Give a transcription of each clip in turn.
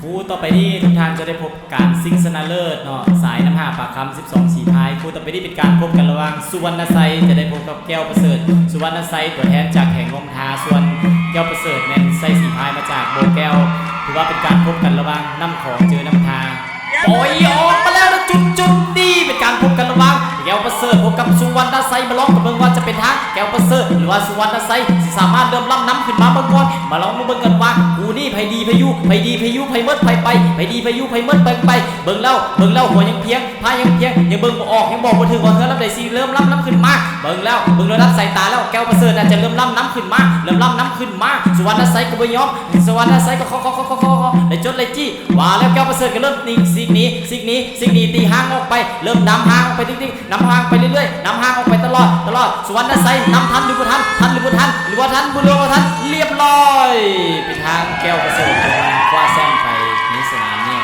คู่ต่อไปนี้ทุกท่านจะได้พบการซิงชนะเลิศเนาะสายน้ำหาปากคำ12สีพายคู่ต่อไปนี้เป็นการพบกันระหว่างสุวรรณไซจะได้พบกับแก้วประเสริฐสุวรรณไซตัวแทนจากแห่งลมทาส่วนแก้วประเสริฐแมนไซสีพายมาจากโบแก้วถือว่าเป็นการพบกันระหว่างน้ำของเจอน้ำทาปล่อยออกมาแล้วนะจุดนี่เป็นการพบกันระหว่างแก้วประเสริฐพบกับสุวรรณไซมาลองกับเบิ่งว่าจะเป็นทางแก้วประเสริฐหรือว่าสุวรรณไซสามารถเริ่มล้ำน้ำขึ้นมาเมื่อก่อนมาลองมาเบิ่งกันว่ากูนี่ไผดีไผยุไผดีไผยุไผเมิดไผไปไผดีไผยุไผเมิดไปเบิ่งแล้วหัวยังเพียงพายังเพียงยังเบิ่งบ่ออกยังบอกบ่ถึงว่าเธอลำใดสิเริ่มล้ำน้ำขึ้นมาเบิ่งแล้วรับสายตาแล้วแก้วประเสริฐอาจจะเริ่มล้ำน้ำขึ้นมาสุวรรณไซก็บ่ยอมสุวรรณไซก็ขอได้จดเลยจี้ว่าแล้วแก้วประเสริฐก็เริ่มนิ่งสิ่งนี้ตีห่างออกไปเริ่มนำห่างออกไปติ๊กๆนำห่างไปเรื่อยๆนำห่างออกไปตลอดสุวรรณไซนำทันหรือบ่ทันหรือว่าทันเรียบร้อยเป็นทางแก้วประเสริฐคว้าแซงไปในสนามนี้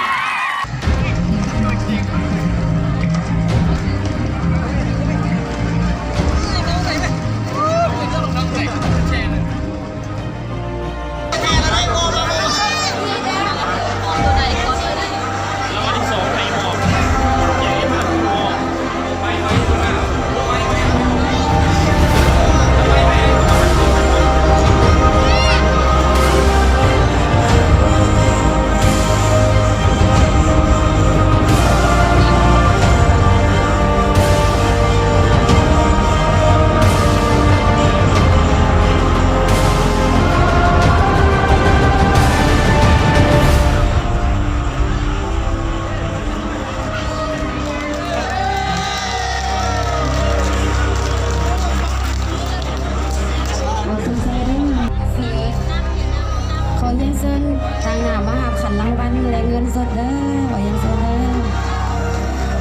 ทางหน้ามาหาขันรางวัลและเงินสดเด้อว่ายังเซินเด้อ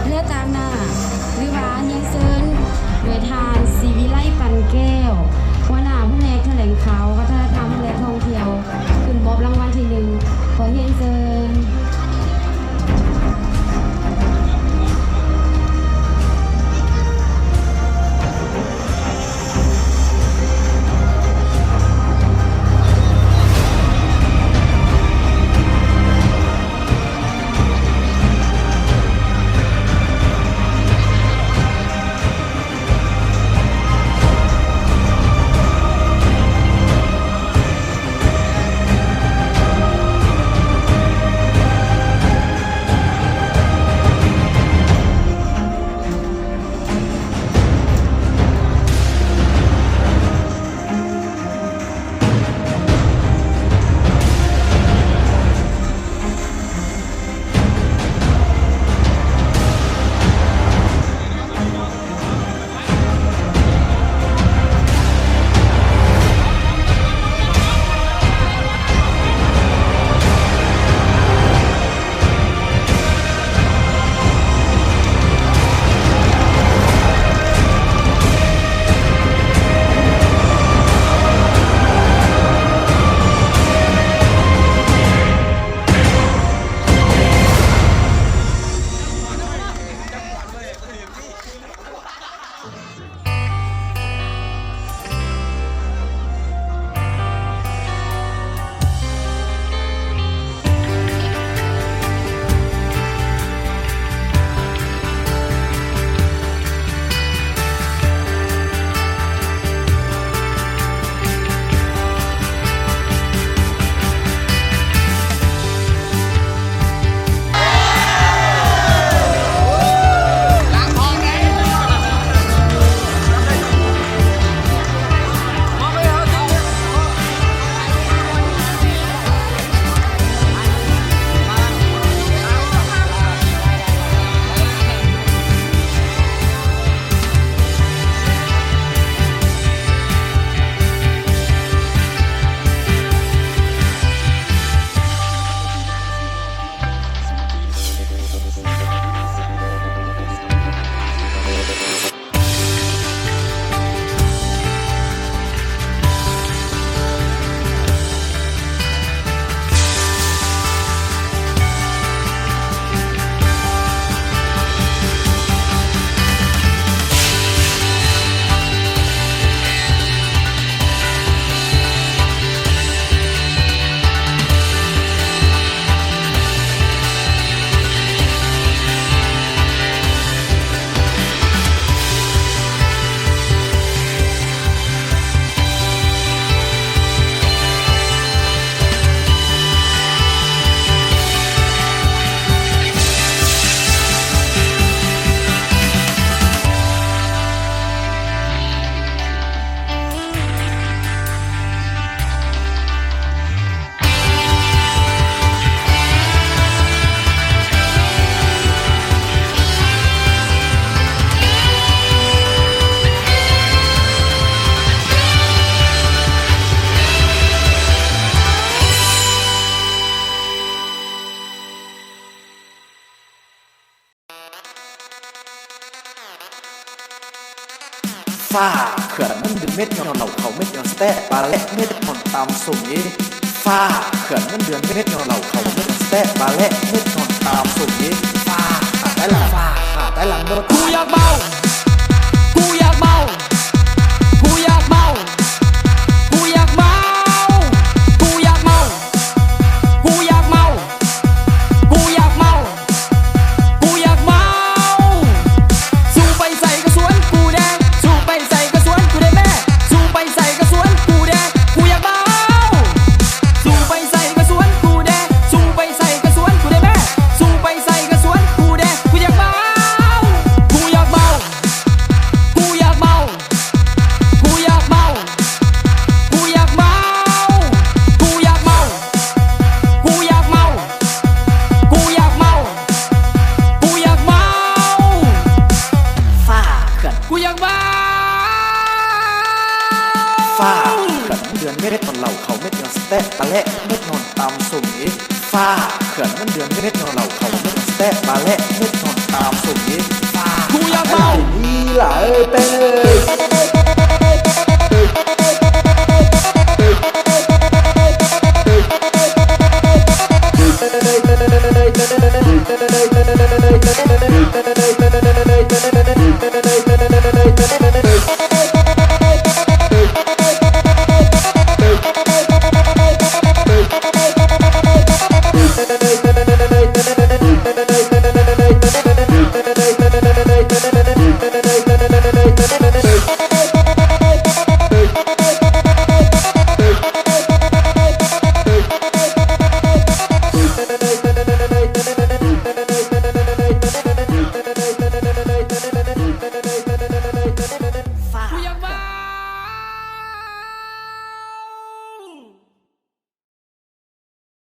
เลือกตามหน้าหรือว่ายังเซินหน่วยทานศรีวิไลปันแก้วหัวหน้าผู้แทนแถลงข่าววัฒนธรรมและท่องเที่ยวขึ้นมอบรางวัลที่1ขอเรียนเชิญ ฝ้าเขื่อนมันเดือนเม็ดยอนเหล่าเขาเม็ดยอนสแตะปลาเละเม็ดยอนตามสุ่มนี้ฝ้าเขื่อนมันเดือนเม็ดยอนเหล่าเขาเม็ดยอนสแตะปลาเละเม็ดยอนตามสุ่มนี้ฝ้าขาดได้ละฝ้าขาดได้ละรถ กูอยากเมากูอยากเมากูอยากเมากูอยากเมากูอยากเมากูอยากเมากูอยากเมากูอยากเมาสู้ไปใส่กระสวนกูแดงสู้ไปใส่กระสวนกูได้แม่สู้ไปใส่กระสวนกูแดงกูอยากเมาสู้ไปใส่กระสวนกูแดงสู้ไปใส่กระสวนกูได้แม่สู้ไปใส่กระสวนกูแดงกูอยากเมากูอยากเมากูอยากเมากูอยากเมากูอยากเมากูอยากเมากูอยากเมากูอยากเมากูอยากเมา ฝ้าเขื่อน กูอยากเมา ฝ้าเขื่อนมันเดือนเม็ดยอนเหล่าเขาเม็ดยอนสแตะปลาเละเม็ดยอนตามสุ่มนี้ฝ้าเขื่อนมันเดือนเม็ดยอนเหล่าเขาเม็ดยอนสแตะปลาเละเม็ดยอนตามสุ่มนี้ฝ้า กูอยากเมา นี่ล่ะเอ้ยเป็นเอ้ย